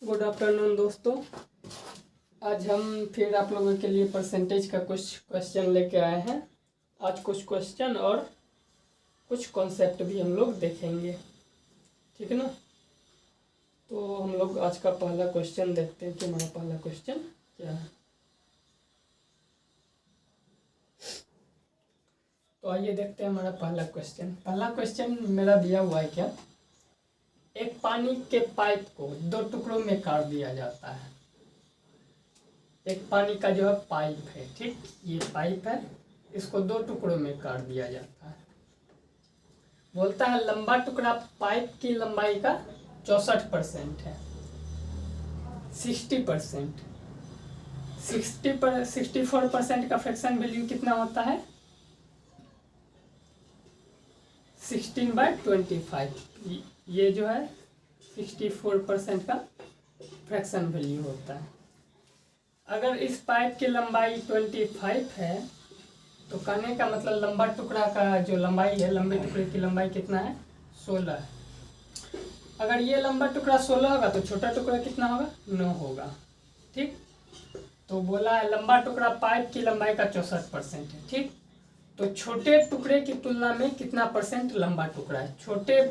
Good afternoon दोस्तों। आज हम फिर आप लोगों के लिए परसेंटेज का कुछ क्वेश्चन लेके आए हैं। आज कुछ क्वेश्चन और कुछ कॉन्सेप्ट भी हम लोग देखेंगे, ठीक है ना। तो हम लोग आज का पहला क्वेश्चन देखते हैं कि हमारा पहला क्वेश्चन क्या है। तो आइए देखते हैं हमारा पहला क्वेश्चन। पहला क्वेश्चन मेरा दिया हुआ है क्या, एक पानी के पाइप को दो टुकड़ों में काट दिया जाता है। एक पानी का जो है पाइप है, ठीक, ये पाइप है, इसको दो टुकड़ों में काट दिया जाता है। बोलता है लंबा टुकड़ा पाइप की लंबाई का 64% है। 60%, 64% का फ्रैक्शन वैल्यू कितना होता है, 16/25। ये जो है 64% का फ्रैक्शन वैल्यू होता है। अगर इस पाइप की लंबाई 25 है तो कहने का मतलब लंबा टुकड़ा का जो लंबाई है, लंबे टुकड़े की लंबाई कितना है, 16 है। अगर ये लंबा टुकड़ा 16 होगा तो छोटा टुकड़ा कितना होगा, 9 होगा, ठीक। तो बोला है लंबा टुकड़ा पाइप की लंबाई का 64% है, ठीक। तो छोटे टुकड़े की तुलना में कितना परसेंट लंबा टुकड़ा है, छोटे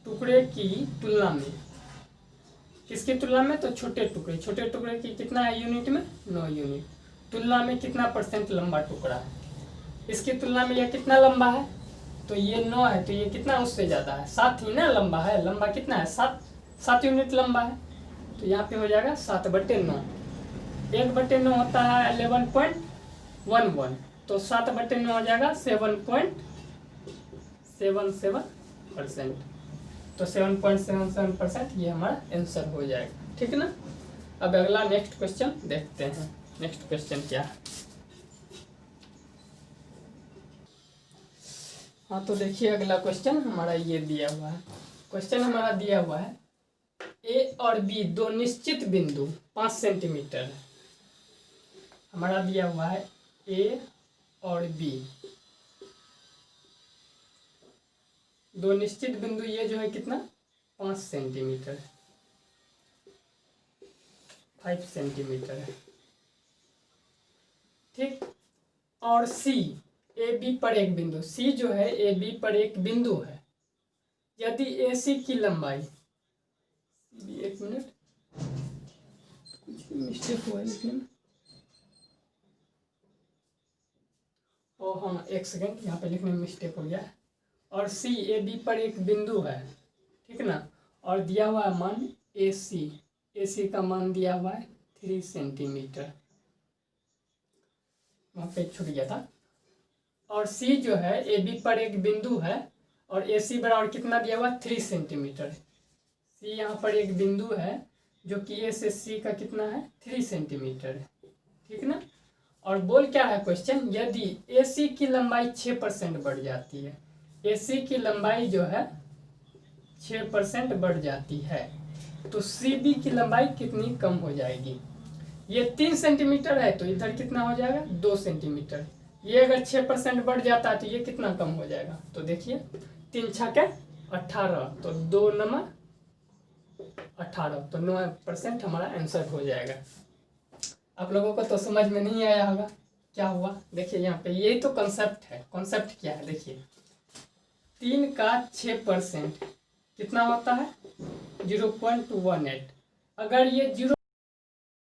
टुकड़े की तुलना में, किसकी तुलना में, तो छोटे टुकड़े की कितना है यूनिट में, 9 यूनिट। तुलना में कितना परसेंट लंबा टुकड़ा है, इसकी तुलना में यह कितना लंबा है, तो ये 9 है, तो ये कितना उससे ज़्यादा है, 7 ही ना लंबा है। लंबा कितना है, 7 यूनिट लंबा है। तो यहाँ पे हो जाएगा 7/9। 1/9 होता है 11.11, तो 7/9 हो जाएगा 7.77%। तो 7.77% ये हमारा आंसर हो जाएगा, ठीक है ना। अब अगला नेक्स्ट क्वेश्चन देखते हैं। नेक्स्ट क्वेश्चन क्या है, हाँ तो देखिए अगला क्वेश्चन हमारा ये दिया हुआ है। क्वेश्चन हमारा दिया हुआ है ए और बी दो निश्चित बिंदु 5 सेंटीमीटर है। हमारा दिया हुआ है ए और बी दो निश्चित बिंदु, ये जो है कितना, 5 सेंटीमीटर, 5 सेंटीमीटर है, ठीक। और सी ए बी पर एक बिंदु, सी जो है ए बी पर एक बिंदु है। यदि ए सी की लंबाई, एक मिनट कुछ मिस्टेक हुआ है लिखने में, ओ हाँ एक सेकेंड, यहाँ पे लिखने में मिस्टेक हो गया है। और सी ए बी पर एक बिंदु है, ठीक ना। और दिया हुआ है मान ए सी का मान दिया हुआ है 3 सेंटीमीटर, वहाँ पे छूट गया था। और सी जो है ए बी पर एक बिंदु है और ए सी बराबर कितना दिया हुआ है, 3 सेंटीमीटर। सी यहाँ पर एक बिंदु है जो कि ए से सी का कितना है, 3 सेंटीमीटर है, ठीक ना। और बोल क्या है क्वेश्चन, यदि ए सी की लंबाई 6% बढ़ जाती है, ए सी की लंबाई जो है 6% बढ़ जाती है, तो सी बी की लंबाई कितनी कम हो जाएगी। ये 3 सेंटीमीटर है तो इधर कितना हो जाएगा, 2 सेंटीमीटर। ये अगर 6% बढ़ जाता है तो ये कितना कम हो जाएगा, तो देखिए 3 छक्के 18, तो 2 9 18, तो 9% हमारा आंसर हो जाएगा। आप लोगों को तो समझ में नहीं आया होगा क्या हुआ। देखिए यहाँ पे यही तो कॉन्सेप्ट है। कॉन्सेप्ट क्या है, देखिए 3 का 6% कितना होता है, 0.18। अगर ये 0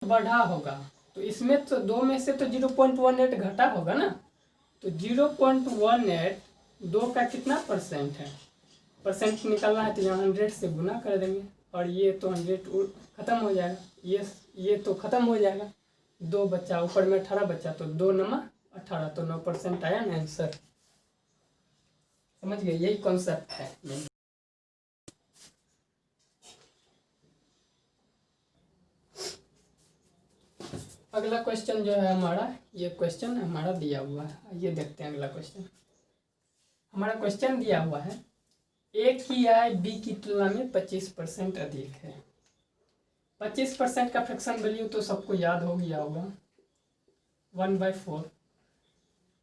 बढ़ा होगा तो इसमें तो 2 में से तो 0.18 घटा होगा ना, तो 0.18 2 का कितना परसेंट है, परसेंट निकालना है तो यहाँ 100 से गुना कर देंगे और ये तो 100 खत्म हो जाएगा, ये तो खत्म हो जाएगा, 2 बच्चा, ऊपर में 18 बच्चा, तो 2 9 18, तो 9% आया ना आंसर। समझ गए, यही कॉन्सेप्ट है। अगला क्वेश्चन जो है हमारा, ये क्वेश्चन हमारा दिया हुआ है, ये देखते हैं अगला क्वेश्चन। हमारा क्वेश्चन दिया हुआ है ए की आय बी की तुलना में 25% अधिक है। 25% का फ्रैक्शन वैल्यू तो सबको याद हो गया होगा, 1/4।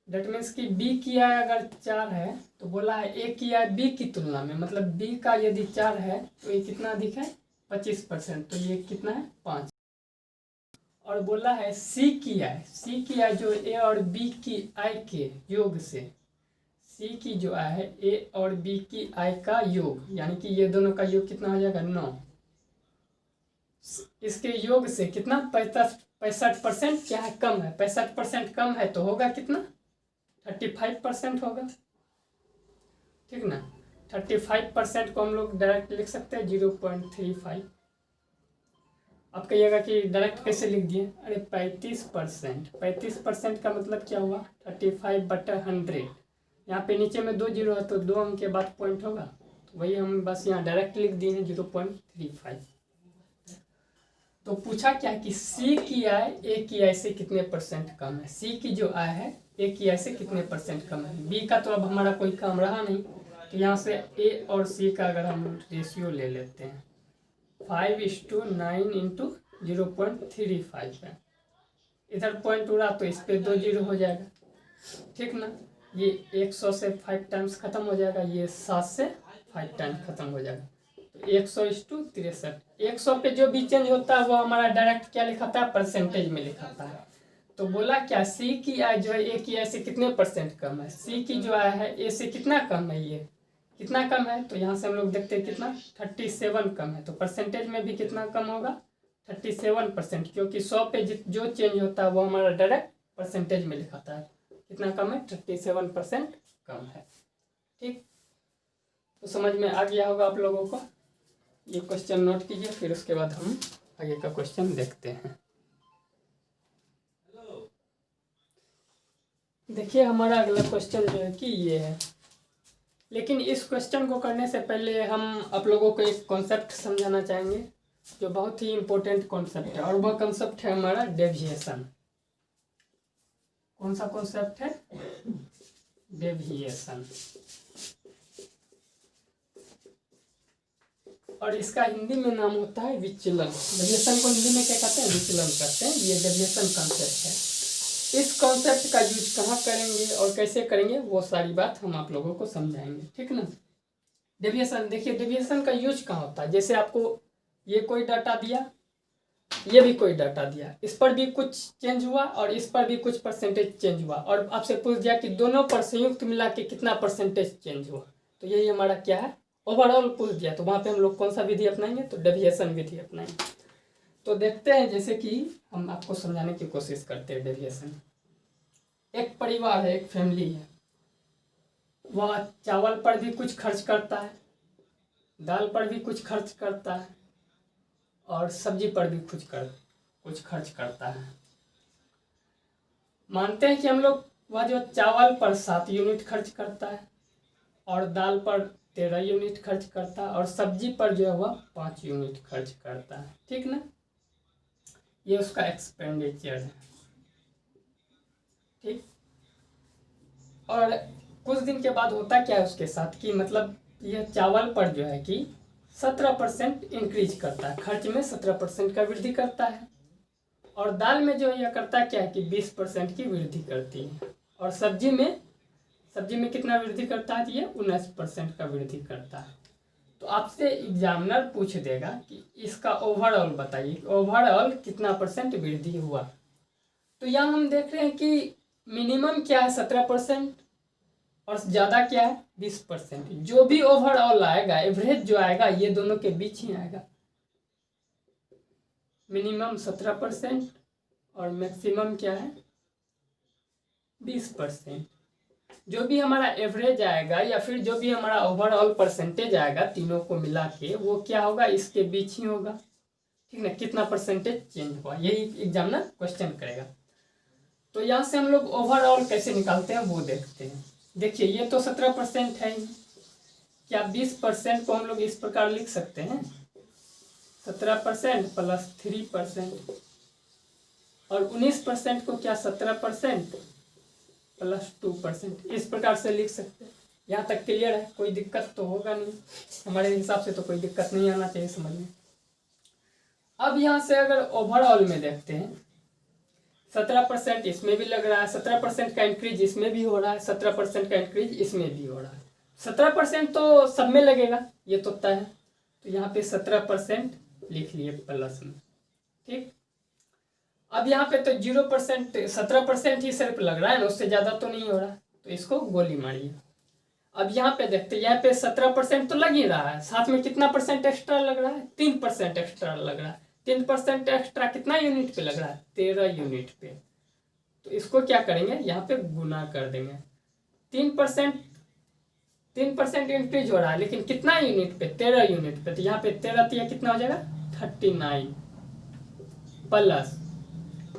डेट मीन्स कि बी की आय अगर 4 है तो बोला है ए की आय बी की तुलना में, मतलब बी का यदि 4 है तो ये कितना अधिक है, 25%, तो ये कितना है 5। और बोला है सी की आई जो ए और बी की आई के योग से, सी की जो आई है ए और बी की आई का योग, यानी कि ये दोनों का योग कितना हो जाएगा 9। इसके योग से कितना 65% क्या है कम है, 65% कम है तो होगा कितना 35% होगा, ठीक ना। 35% को हम लोग डायरेक्ट लिख सकते हैं 0.35। अब कहिएगा कि डायरेक्ट कैसे लिख दिए, अरे 35% का मतलब क्या हुआ 35/100। यहाँ पे नीचे में 2 जीरो है तो 2 अंक के बाद पॉइंट होगा, तो वही हम बस यहाँ डायरेक्ट लिख दिए हैं 0.35। तो पूछा क्या कि सी की आय ए की आय से कितने % कम है, सी की जो आय है ए की आय से कितने % कम है। बी का तो अब हमारा कोई काम रहा नहीं, तो यहाँ से ए और सी का अगर हम रेशियो ले लेते हैं 5:9 × 0.35 है, इधर पॉइंट उड़ा तो इस पे 2 जीरो हो जाएगा, ठीक ना। ये 100 से 5 टाइम्स खत्म हो जाएगा, ये 7 से 5 टाइम्स खत्म हो जाएगा, तो 100:63। 100 पे जो भी चेंज होता है वो हमारा डायरेक्ट क्या लिखाता है परसेंटेज में लिखाता है। तो बोला क्या सी की आय जो है ए की आय से कितने % कम है, सी की जो आय है ए से कितना कम है, ये कितना कम है, तो यहाँ से हम लोग देखते हैं कितना 37 कम है, तो परसेंटेज में भी कितना कम होगा 37%, क्योंकि 100 पे जो चेंज होता है वो हमारा डायरेक्ट परसेंटेज में लिखाता है। कितना कम है 37% कम है, ठीक। तो समझ में आ गया होगा आप लोगों को। ये क्वेश्चन नोट कीजिए, फिर उसके बाद हम आगे का क्वेश्चन देखते हैं। देखिए हमारा अगला क्वेश्चन जो है कि ये है, लेकिन इस क्वेश्चन को करने से पहले हम आप लोगों को एक कॉन्सेप्ट समझाना चाहेंगे जो बहुत ही इम्पोर्टेंट कॉन्सेप्ट है, और वह कॉन्सेप्ट है हमारा डेविएशन। कौन सा कॉन्सेप्ट है, डेविएशन। और इसका हिंदी में नाम होता है विचलन। डेविएशन को हिंदी में क्या कहते हैं, विचलन कहते हैं। ये डेविएशन कॉन्सेप्ट है। इस कॉन्सेप्ट का यूज कहाँ करेंगे और कैसे करेंगे वो सारी बात हम आप लोगों को समझाएंगे, ठीक ना। डेविएशन, देखिए डेविएशन का यूज कहाँ होता है, जैसे आपको ये कोई डाटा दिया, ये भी कोई डाटा दिया, इस पर भी कुछ चेंज हुआ और इस पर भी कुछ परसेंटेज चेंज हुआ, और आपसे पूछ दिया कि दोनों पर संयुक्त मिला के कितना परसेंटेज चेंज हुआ, तो यही हमारा क्या है ओवरऑल पूछ दिया। तो वहाँ पे हम लोग कौन सा विधि अपनाएंगे, तो डेविएशन विधि अपनाएंगे। तो देखते हैं, जैसे कि हम आपको समझाने की कोशिश करते हैं डेविएशन। एक परिवार है, एक फैमिली है, वह चावल पर भी कुछ खर्च करता है, दाल पर भी कुछ खर्च करता है, और सब्जी पर भी कुछ खर्च करता है। मानते हैं कि हम लोग वह जो चावल पर 7 यूनिट खर्च करता है, और दाल पर 13 यूनिट खर्च करता है, और सब्जी पर जो है वह 5 यूनिट खर्च करता है, ठीक ना। ये उसका एक्सपेंडिचर है, ठीक। और कुछ दिन के बाद होता क्या है उसके साथ कि मतलब यह चावल पर जो है कि 17% इंक्रीज करता है, खर्च में 17% का वृद्धि करता है, और दाल में जो यह करता क्या है कि 20% की वृद्धि करती है, और सब्जी में कितना वृद्धि करता है, ये 19% का वृद्धि करता है। तो आपसे एग्जामिनर पूछ देगा कि इसका ओवरऑल बताइए, ओवरऑल कितना % वृद्धि हुआ। तो यहाँ हम देख रहे हैं कि मिनिमम क्या है 17% और ज़्यादा क्या है 20%। जो भी ओवरऑल आएगा, एवरेज जो आएगा, ये दोनों के बीच ही आएगा। मिनिमम 17% और मैक्सिमम क्या है 20%। जो भी हमारा एवरेज आएगा या फिर जो भी हमारा ओवरऑल परसेंटेज आएगा, तीनों को मिला के वो क्या होगा, इसके बीच ही होगा, ठीक ना। कितना परसेंटेज चेंज हुआ, यही एग्जामिनर क्वेश्चन करेगा। तो यहाँ से हम लोग ओवरऑल कैसे निकालते हैं वो देखते हैं। देखिए ये तो 17% है, क्या 20% को हम लोग इस प्रकार लिख सकते हैं, 17% प्लस 3%, और 19% को क्या 17% प्लस 2%, इस प्रकार से लिख सकते हैं। यहाँ तक क्लियर है, कोई दिक्कत तो होगा नहीं, हमारे हिसाब से तो कोई दिक्कत नहीं आना चाहिए समझ में। अब यहाँ से अगर ओवरऑल में देखते हैं, 17% इसमें भी लग रहा है, 17% का इंक्रीज इसमें भी हो रहा है, 17% का इंक्रीज इसमें भी हो रहा है। 17% तो सब में लगेगा, ये तो तय है। तो यहाँ पे 17% लिख लिए प्लस में। ठीक, अब यहाँ पे तो 0% 17% ही सिर्फ लग रहा है ना, उससे ज़्यादा तो नहीं हो रहा, तो इसको गोली मारिए। अब यहाँ पे देखते हैं, यहाँ पे 17% तो लग ही रहा है, साथ में कितना परसेंट एक्स्ट्रा लग रहा है, 3% एक्स्ट्रा लग रहा है। 3% एक्स्ट्रा कितना यूनिट पे लग रहा है, 13 यूनिट पे। तो इसको क्या करेंगे, यहाँ पे गुना कर देंगे। 3% इंक्रीज हो रहा है, लेकिन कितना यूनिट पे, 13 यूनिट पे। तो यहाँ पे 13 कितना हो जाएगा, 39 प्लस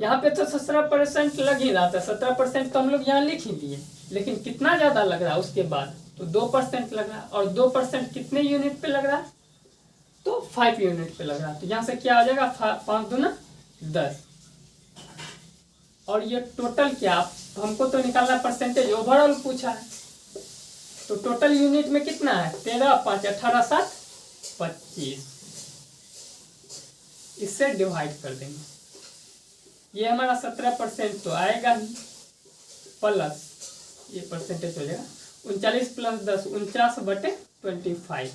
यहाँ पे तो 17% लग ही रहा था, 17% तो हम लोग यहाँ लिख ही दिए, लेकिन कितना ज्यादा लग रहा है उसके बाद, तो 2% लग रहा है। और 2% कितने यूनिट पे लग रहा है, तो 5 यूनिट पे लग रहा है। तो यहाँ से क्या हो जाएगा, 5 दूना 10। और ये टोटल क्या, हमको तो निकालना परसेंटेज, ओवरऑल पूछा है, तो टोटल यूनिट में कितना है, 13 5 18 7 25। इससे डिवाइड कर देंगे, ये हमारा 17% तो आएगा ही, प्लस ये परसेंटेज हो जाएगा 39 + 10 49/25%।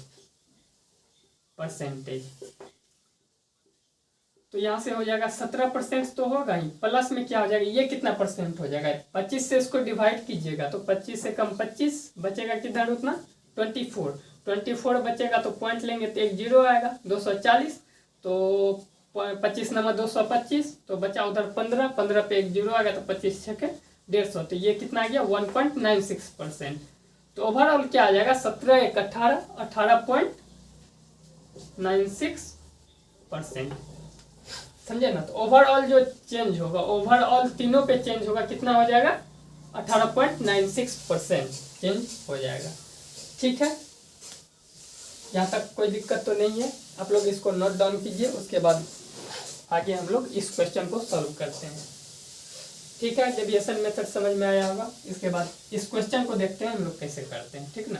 तो यहाँ से हो जाएगा 17% तो होगा ही, प्लस में क्या हो जाएगा, ये कितना परसेंट हो जाएगा, 25 से इसको डिवाइड कीजिएगा तो 25 से कम 25 बचेगा, किधर उतना 24 बचेगा, तो पॉइंट लेंगे तो एक 0 आएगा, 240। तो 25 नंबर 225, तो बचा उधर 15 पे एक 0 आएगा, तो 25 छके 150। तो ये कितना आ गया, 1.96%। तो ओवरऑल क्या आ जाएगा, 17 1 18 18.96%। समझे ना। तो ओवरऑल जो चेंज होगा, ओवरऑल तीनों पे चेंज होगा, कितना हो जाएगा, 18.96% चेंज हो जाएगा। ठीक है, यहाँ तक कोई दिक्कत तो नहीं है। आप लोग इसको नोट डाउन कीजिए, उसके बाद आगे हम लोग इस क्वेश्चन को सॉल्व करते हैं। ठीक है, डेविएशन मेथड समझ में आया होगा। इसके बाद इस क्वेश्चन को देखते हैं हम लोग कैसे करते हैं। ठीक ना,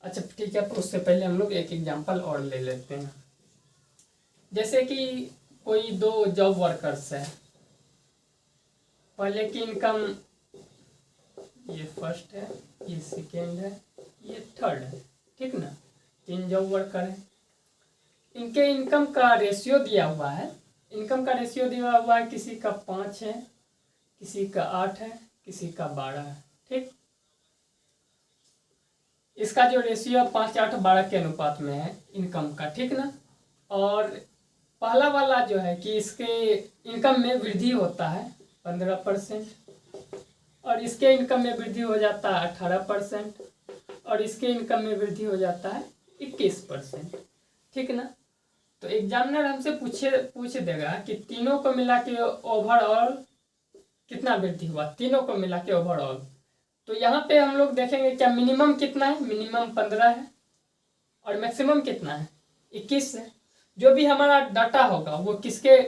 अच्छा ठीक है, तो उससे पहले हम लोग एक एग्जांपल और ले लेते हैं। जैसे कि कोई दो जॉब वर्कर्स है, पहले की इनकम ये फर्स्ट है, ये सेकेंड है, ये थर्ड है। ठीक ना, 3 जॉब वर्कर है, इनके इनकम का रेशियो दिया हुआ है। इनकम का रेशियो दिया हुआ है, किसी का 5 है, किसी का 8 है, किसी का 12 है। ठीक, इसका जो रेशियो 5 8 12 के अनुपात में है इनकम का। ठीक ना, और पहला वाला जो है कि इसके इनकम में वृद्धि होता है 15%, और इसके इनकम में वृद्धि हो जाता है 18%, और इसके इनकम में वृद्धि हो जाता है 21%। ठीक ना, तो एग्जामिनर हमसे पूछ देगा कि तीनों को मिला के ओवरऑल कितना वृद्धि हुआ, तीनों को मिला के ओवरऑल। तो यहाँ पे हम लोग देखेंगे क्या मिनिमम कितना है, मिनिमम 15 है, और मैक्सिमम कितना है 21 है। जो भी हमारा डाटा होगा वो किसके,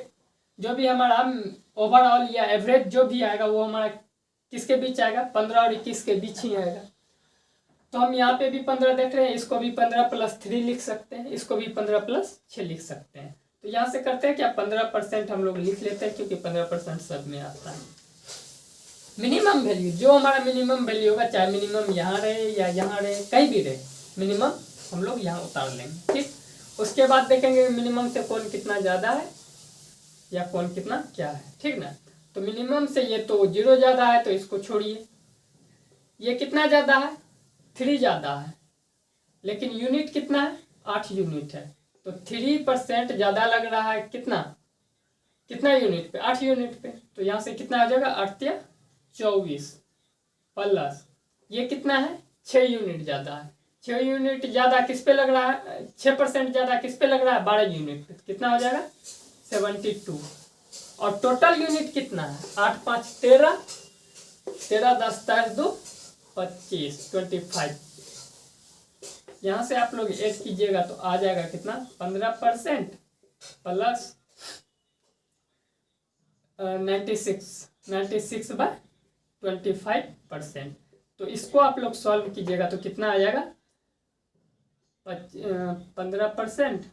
जो भी हमारा ओवरऑल या एवरेज जो भी आएगा वो हमारा किसके बीच आएगा, 15 और 21 के बीच ही आएगा। तो हम यहाँ पे भी 15 देख रहे हैं, इसको भी 15 + 3 लिख सकते हैं, इसको भी 15 + 6 लिख सकते हैं। तो यहाँ से करते हैं क्या, 15% हम लोग लिख लेते हैं, क्योंकि 15% सब में आता है। मिनिमम वैल्यू, जो हमारा मिनिमम वैल्यू होगा, चाहे मिनिमम यहाँ रहे या यहाँ रहे, कहीं भी रहे, मिनिमम हम लोग यहाँ उतार लेंगे। ठीक, उसके बाद देखेंगे मिनिमम से कौन कितना ज़्यादा है या कौन कितना क्या है। ठीक ना, तो मिनिमम से ये तो 0 ज़्यादा है, तो इसको छोड़िए। ये कितना ज़्यादा है, 3 ज़्यादा है, लेकिन यूनिट कितना है, 8 यूनिट है। तो 3% ज़्यादा लग रहा है, कितना कितना यूनिट पे, 8 यूनिट पे। तो यहाँ से कितना आ जाएगा, 8 × 24 प्लस ये कितना है, 6 यूनिट ज़्यादा है। 6 यूनिट ज़्यादा किस पे लग रहा है, 6% ज़्यादा किस पे लग रहा है, 12 यूनिट पे। कितना हो जाएगा, 72। और टोटल यूनिट कितना है, 8 5 13, 13 10 10 2 25, 25। यहाँ से आप लोग ऐड कीजिएगा तो आ जाएगा कितना, 15% प्लस 96/25%। तो इसको आप लोग सॉल्व कीजिएगा तो कितना आ जाएगा, 15%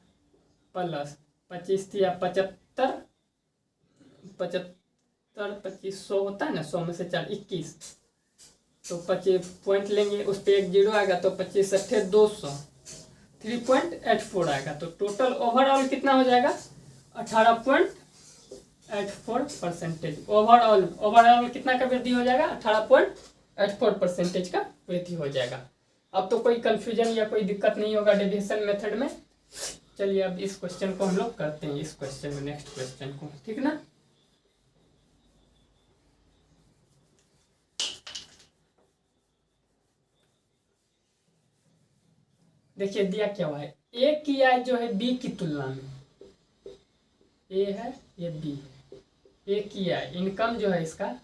प्लस 25 × 75, 75 25 100 होता है ना, 100 में से 4 21, तो 25 पॉइंट लेंगे, उस पर 1 जीरो आएगा तो 25 अट्ठे 200, 3.84 आएगा। तो टोटल ओवरऑल कितना हो जाएगा 18.84%। ओवरऑल कितना का वृद्धि हो जाएगा 18.84% का वृद्धि हो जाएगा। अब तो कोई कंफ्यूजन या कोई दिक्कत नहीं होगा डेविएशन मेथड में। चलिए अब इस क्वेश्चन को हम लोग करते हैं, इस क्वेश्चन में नेक्स्ट क्वेश्चन को, ठीक ना। देखिए दिया क्या हुआ है, ए की आय जो है बी की तुलना में, ए है ये बी है, ए की आय इनकम जो है इसका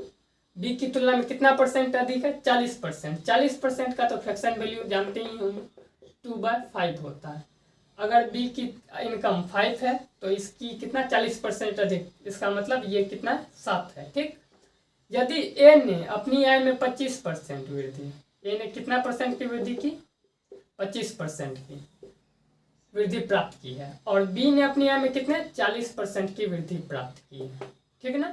बी की तुलना में कितना परसेंट अधिक है 40%। 40% का तो फ्रैक्शन वैल्यू जानते ही होंगे 2/5 होता है। अगर बी की इनकम 5 है तो इसकी कितना 40% अधिक, इसका मतलब ये कितना 7 है, ठीक। यदि ए ने अपनी आय में 25% वृद्धि, ए ने कितना परसेंट की वृद्धि की 25% की वृद्धि प्राप्त की है, और बी ने अपनी आय में कितने 40% की वृद्धि प्राप्त की है, ठीक ना,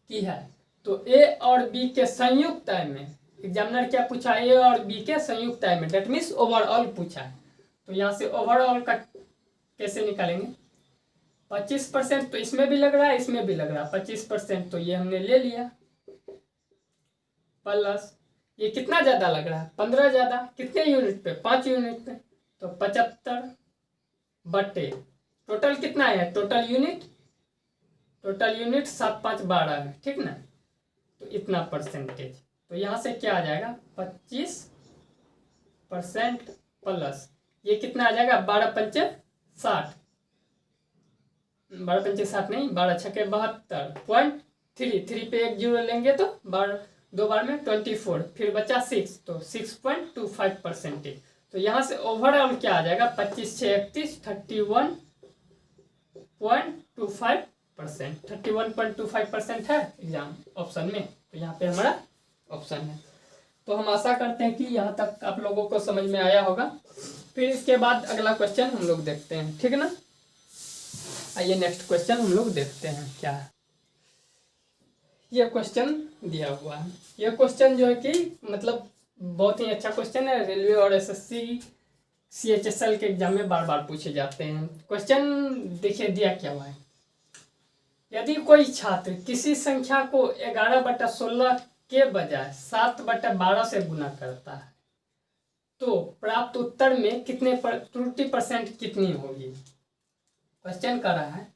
की है। तो ए और बी के संयुक्त आय में, एग्जामिनर क्या पूछा, ए और बी के संयुक्त आय में, डेट मीन्स ओवरऑल पूछा है। तो यहाँ से ओवरऑल का कैसे निकालेंगे, 25% तो इसमें भी लग रहा है इसमें भी लग रहा है, 25% तो ये हमने ले लिया, प्लस ये कितना ज्यादा लग रहा है 15 ज्यादा, कितने यूनिट पे 5 यूनिट पे, तो 75 बटे टोटल कितना है, टोटल यूनिट 7 5 12 है, ठीक ना। तो इतना परसेंटेज, तो यहाँ से क्या आ जाएगा 25% प्लस ये कितना आ जाएगा 12 पंचे 60, 12 पंचे 60 नहीं, 12 छक्के 72.3, 3 पे 1 जीरो लेंगे तो 2 बार में 24, फिर बचा 6, तो 6.25%। तो यहाँ से ओवरऑल क्या आ जाएगा 25 6 31 31.25%, 31.25% है एग्जाम ऑप्शन में, तो यहाँ पे हमारा ऑप्शन है। तो हम आशा करते हैं कि यहाँ तक आप लोगों को समझ में आया होगा। फिर इसके बाद अगला क्वेश्चन हम लोग देखते हैं, ठीक ना। आइए नेक्स्ट क्वेश्चन हम लोग देखते हैं क्या है। ये क्वेश्चन दिया हुआ है, ये क्वेश्चन जो है कि मतलब बहुत ही अच्छा क्वेश्चन है, रेलवे और एसएससी सीएचएसएल के एग्जाम में बार बार पूछे जाते हैं। क्वेश्चन देखिए दिया क्या हुआ है, यदि कोई छात्र किसी संख्या को 11/16 के बजाय 7/12 से गुना करता है तो प्राप्त उत्तर में कितने त्रुटि % कितनी होगी। क्वेश्चन कर रहा है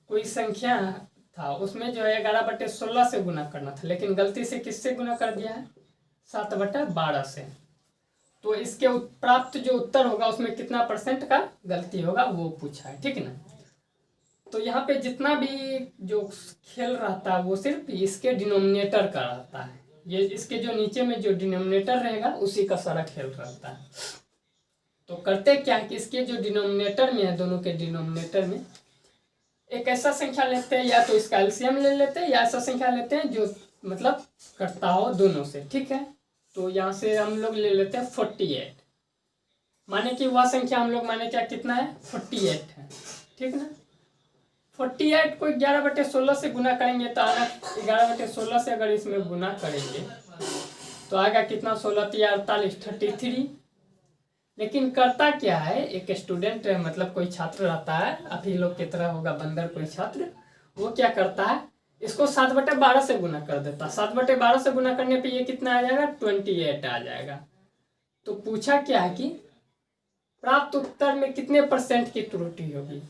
कोई संख्या था उसमें जो है 11/16 से गुना करना था, लेकिन गलती से किससे गुना कर दिया है 7/12 से। तो इसके प्राप्त जो उत्तर होगा उसमें कितना % का गलती होगा वो पूछा है, ठीक ना। तो यहाँ पे जितना भी जो खेल रहता है वो सिर्फ इसके डिनोमिनेटर का रहता है, ये इसके जो नीचे में जो डिनोमिनेटर रहेगा उसी का सारा खेल रहता है। तो करते क्या है कि इसके जो डिनोमिनेटर में है, दोनों के डिनोमिनेटर में एक ऐसा संख्या लेते हैं, या तो इसका एलसीएम ले लेते हैं या ऐसा संख्या लेते हैं जो मतलब करता हो दोनों से, ठीक है। तो यहाँ से हम लोग ले लेते हैं 48, माने कि वह संख्या हम लोग माने क्या कितना है 48 है, ठीक ना। 48 को 11/16 से गुना करेंगे तो आएगा 11/16 से अगर इसमें गुना करेंगे तो आएगा कितना 16 3 48 33। लेकिन करता क्या है, एक स्टूडेंट मतलब कोई छात्र रहता है, आप ही लोग की तरह होगा बंदर कोई छात्र, वो क्या करता है इसको 7/12 से गुना कर देता है। 7/12 से गुना करने पे ये कितना आ जाएगा 28 आ जाएगा। तो पूछा क्या है कि प्राप्त उत्तर में कितने % की त्रुटि होगी,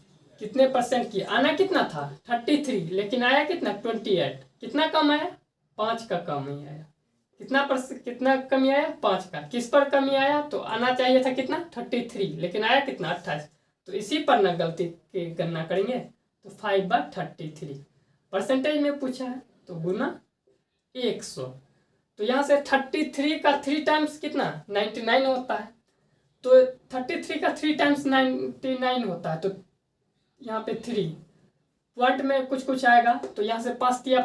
कितने % की, आना कितना था 33 लेकिन आया कितना 28, कितना कम आया 5 का कम ही आया, कितना कमी आया 5 का, किस पर कमी आया तो आना चाहिए था कितना 33 लेकिन आया कितना 28। तो इसी पर ना गलती की गणना करेंगे तो 5/33 % में पूछा है तो गुना 100। तो यहाँ से 33 का 3 टाइम्स कितना 99 होता है, तो 33 का 3 टाइम्स 99 होता है, तो यहाँ पे 3 पॉइंट में कुछ कुछ आएगा, तो यहाँ से 5 किया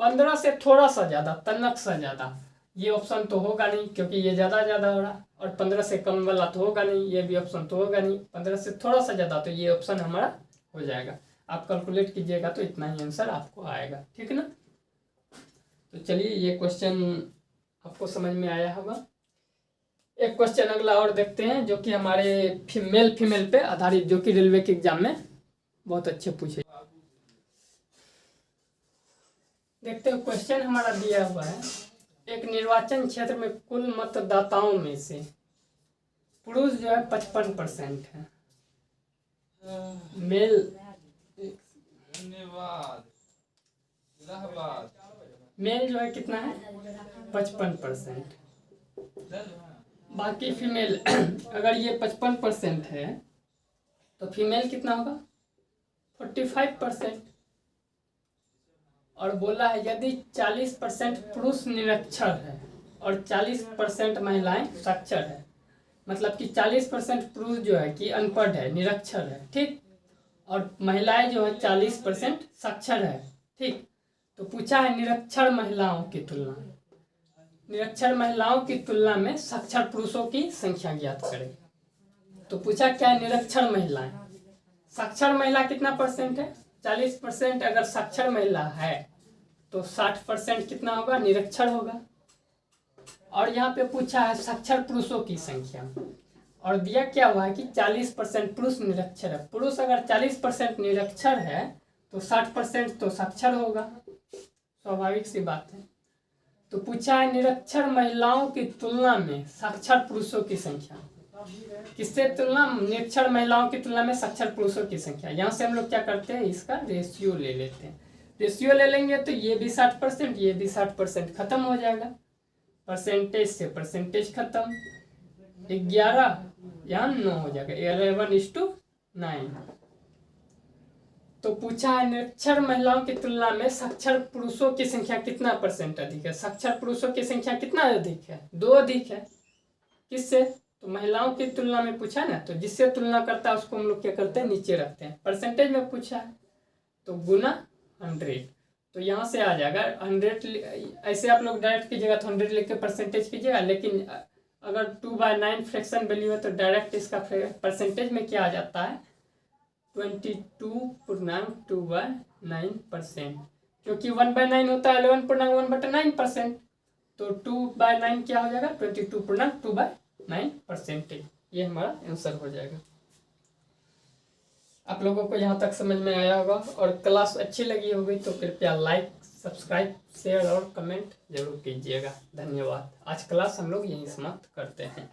15 से थोड़ा सा ज़्यादा तनक सा ज़्यादा, ये ऑप्शन तो होगा नहीं क्योंकि ये ज़्यादा हो रहा, और 15 से कम वाला तो होगा नहीं, ये भी ऑप्शन तो होगा नहीं, 15 से थोड़ा सा ज़्यादा तो ये ऑप्शन हमारा हो जाएगा। आप कैलकुलेट कीजिएगा तो इतना ही आंसर आपको आएगा, ठीक है ना। तो चलिए ये क्वेश्चन आपको समझ में आया होगा। एक क्वेश्चन अगला और देखते हैं जो कि हमारे मेल फीमेल पे आधारित, जो कि रेलवे के एग्जाम में बहुत अच्छे पूछे। देखते हो क्वेश्चन हमारा दिया हुआ है, एक निर्वाचन क्षेत्र में कुल मतदाताओं में से पुरुष जो है 55% है, मेल मेल जो है कितना है 55%, बाकी फीमेल अगर ये 55% है तो फीमेल कितना होगा 45%। और बोला है यदि 40% पुरुष निरक्षर है और 40% महिलाएं साक्षर है, मतलब कि 40% पुरुष जो है कि अनपढ़ है, निरक्षर है, ठीक, और महिलाएं जो है 40% साक्षर है, ठीक। तो पूछा है निरक्षर महिलाओं की तुलना, निरक्षर महिलाओं की तुलना में साक्षर पुरुषों की संख्या ज्ञात करें। तो पूछा क्या है निरक्षर महिलाएं, साक्षर महिला कितना परसेंट है 40%, अगर साक्षर महिला है तो 60% कितना होगा निरक्षर होगा। और यहाँ पे पूछा है साक्षर पुरुषों की संख्या, और दिया क्या हुआ है कि 40% पुरुष निरक्षर है। पुरुष अगर 40% निरक्षर है तो 60% तो साक्षर होगा, स्वाभाविक सी बात है। तो पूछा है निरक्षर महिलाओं की तुलना में साक्षर पुरुषों की संख्या, किससे तुलना, निरक्षर महिलाओं की तुलना में साक्षर पुरुषों की संख्या। यहाँ से हम लोग क्या करते हैं इसका रेशियो ले लेते हैं, रेशियो ले लेंगे तो ये भी 60%, ये भी 60%, खत्म हो जाएगा, परसेंटेज से परसेंटेज खत्म, 11 यहाँ 9 हो जाएगा, 11:9। तो पूछा है निरक्षर महिलाओं की तुलना में साक्षर पुरुषों की संख्या कितना परसेंट अधिक है, साक्षर पुरुषों की संख्या कितना अधिक है 2 अधिक है, किससे, तो महिलाओं की तुलना में पूछा ना, तो जिससे तुलना करता है उसको हम लोग क्या करते हैं नीचे रखते हैं। परसेंटेज में पूछा है तो गुना 100, तो यहाँ से आ जाएगा 100। ऐसे आप लोग डायरेक्ट कीजिएगा तो 100 लिख के परसेंटेज कीजिएगा, लेकिन अगर 2/9 फ्रैक्शन वैल्यू है तो डायरेक्ट इसका परसेंटेज में क्या आ जाता है 22.2/9%, क्योंकि 1/9 होता है 11.1/9%, तो 2/9 क्या हो जाएगा 22.2/9%। ये हमारा आंसर हो जाएगा। आप लोगों को यहाँ तक समझ में आया होगा, और क्लास अच्छी लगी होगी तो कृपया लाइक, सब्सक्राइब, शेयर और कमेंट जरूर कीजिएगा। धन्यवाद। आज क्लास हम लोग यहीं समाप्त करते हैं।